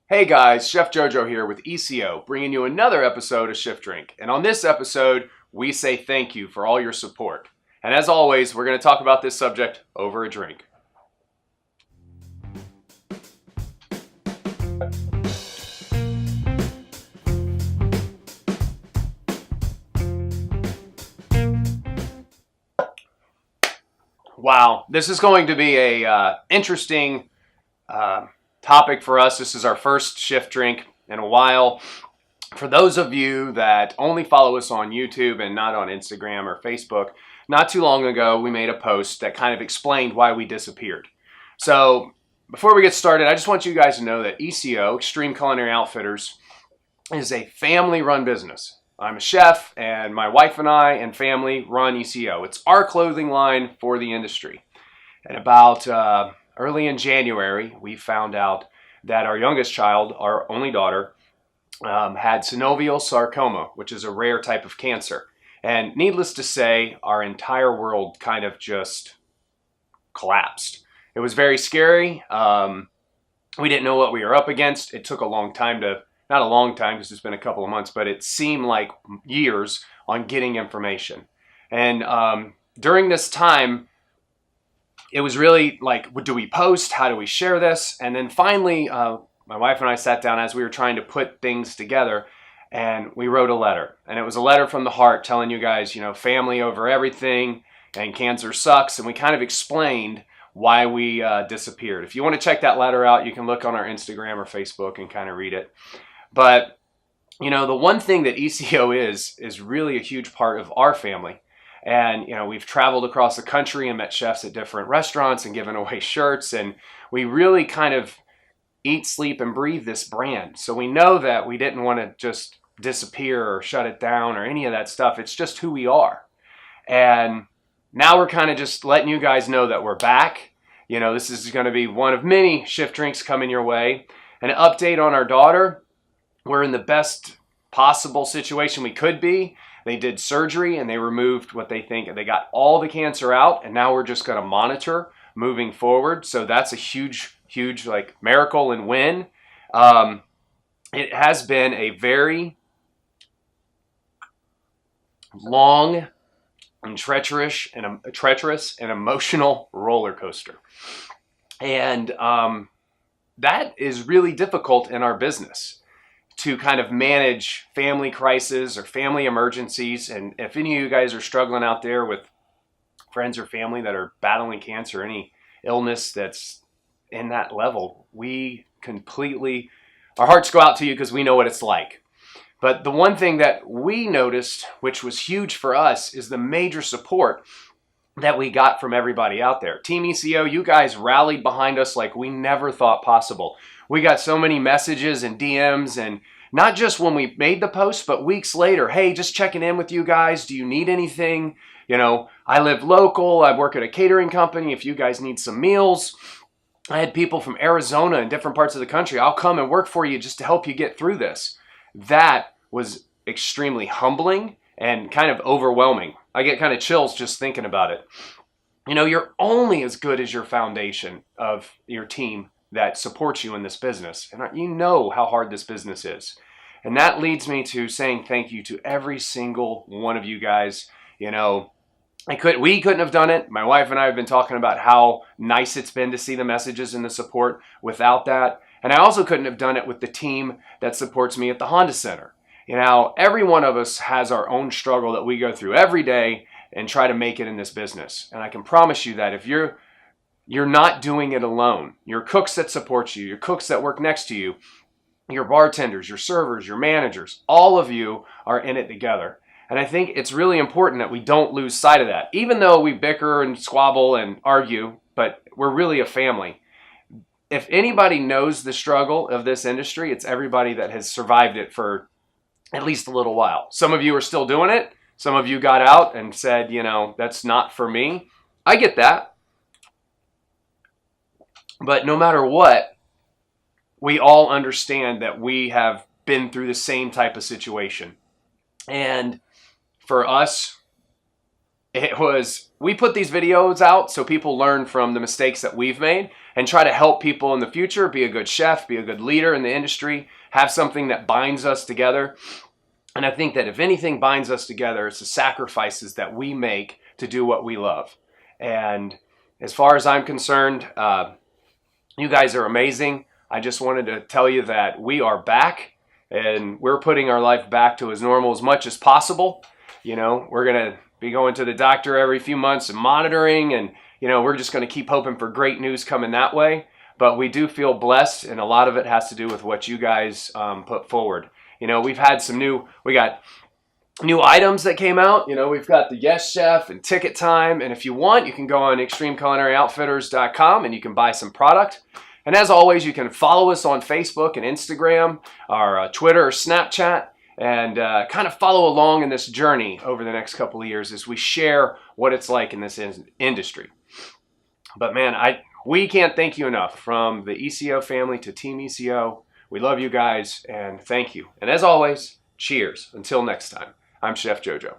Hey guys, Chef Jojo here with ECO, bringing you another episode of Shift Drink. And on this episode, we say thank you for all your support. And as always, we're going to talk about this subject over a drink. Wow, this is going to be a interesting topic for us. This is our first Shift Drink in a while. For those of you that only follow us on YouTube and not on Instagram or Facebook, not too long ago we made a post that kind of explained why we disappeared. So before we get started, I just want you guys to know that ECO, Extreme Culinary Outfitters, is a family-run business. I'm a chef, and my wife and I and family run ECO. It's our clothing line for the industry. And about early in January, we found out that our youngest child, our only daughter, had synovial sarcoma, which is a rare type of cancer. And needless to say, our entire world kind of just collapsed. It was very scary. We didn't know what we were up against. It took a long time not a long time because it's been a couple of months, but it seemed like years on getting information. And during this time, it was really like, do we post? How do we share this? And then finally, my wife and I sat down as we were trying to put things together, and we wrote a letter. And it was a letter from the heart telling you guys, family over everything, and cancer sucks. And we kind of explained why we disappeared. If you want to check that letter out, you can look on our Instagram or Facebook and kind of read it. But, the one thing that ECO is really a huge part of our family. And, we've traveled across the country and met chefs at different restaurants and given away shirts. And we really kind of eat, sleep, and breathe this brand. So we know that we didn't want to just disappear or shut it down or any of that stuff. It's just who we are. And now we're kind of just letting you guys know that we're back. This is going to be one of many Shift Drinks coming your way. An update on our daughter. We're in the best possible situation we could be. They did surgery and they removed what they think. They got all the cancer out, and now we're just going to monitor moving forward. So that's a huge miracle and win. It has been a very long and treacherous and emotional roller coaster. And that is really difficult in our business, to kind of manage family crises or family emergencies. And if any of you guys are struggling out there with friends or family that are battling cancer, any illness that's in that level, our hearts go out to you because we know what it's like. But the one thing that we noticed, which was huge for us, is the major support that we got from everybody out there. Team ECO, you guys rallied behind us like we never thought possible. We got so many messages and DMs, and not just when we made the post, but weeks later. Hey, just checking in with you guys. Do you need anything? I live local. I work at a catering company. If you guys need some meals. I had people from Arizona and different parts of the country. I'll come and work for you just to help you get through this. That was extremely humbling and kind of overwhelming. I get kind of chills just thinking about it. You're only as good as your foundation of your team that supports you in this business. And you know how hard this business is. And that leads me to saying thank you to every single one of you guys. We couldn't have done it. My wife and I have been talking about how nice it's been to see the messages and the support without that. And I also couldn't have done it with the team that supports me at the Honda Center. Every one of us has our own struggle that we go through every day and try to make it in this business. And I can promise you that if you're not doing it alone, your cooks that support you, your cooks that work next to you, your bartenders, your servers, your managers, all of you are in it together. And I think it's really important that we don't lose sight of that. Even though we bicker and squabble and argue, but we're really a family. If anybody knows the struggle of this industry, it's everybody that has survived it for at least a little while. Some of you are still doing it. Some of you got out and said, that's not for me. I get that. But no matter what, we all understand that we have been through the same type of situation. And for us, we put these videos out so people learn from the mistakes that we've made and try to help people in the future be a good chef, be a good leader in the industry, have something that binds us together. And I think that if anything binds us together, it's the sacrifices that we make to do what we love. And as far as I'm concerned, you guys are amazing. I just wanted to tell you that we are back and we're putting our life back to as normal as much as possible. You know, we're going to be going to the doctor every few months and monitoring, and, you know, we're just going to keep hoping for great news coming that way. But we do feel blessed, and a lot of it has to do with what you guys put forward. You know, we got new items that came out. You know, we've got the Yes Chef and Ticket Time. And if you want, you can go on extremeculinaryOutfitters.com and you can buy some product. And as always, you can follow us on Facebook and Instagram, our Twitter or Snapchat, and kind of follow along in this journey over the next couple of years as we share what it's like in this industry. But man, we can't thank you enough. From the ECO family to Team ECO, we love you guys and thank you. And as always, cheers. Until next time, I'm Chef JoJo.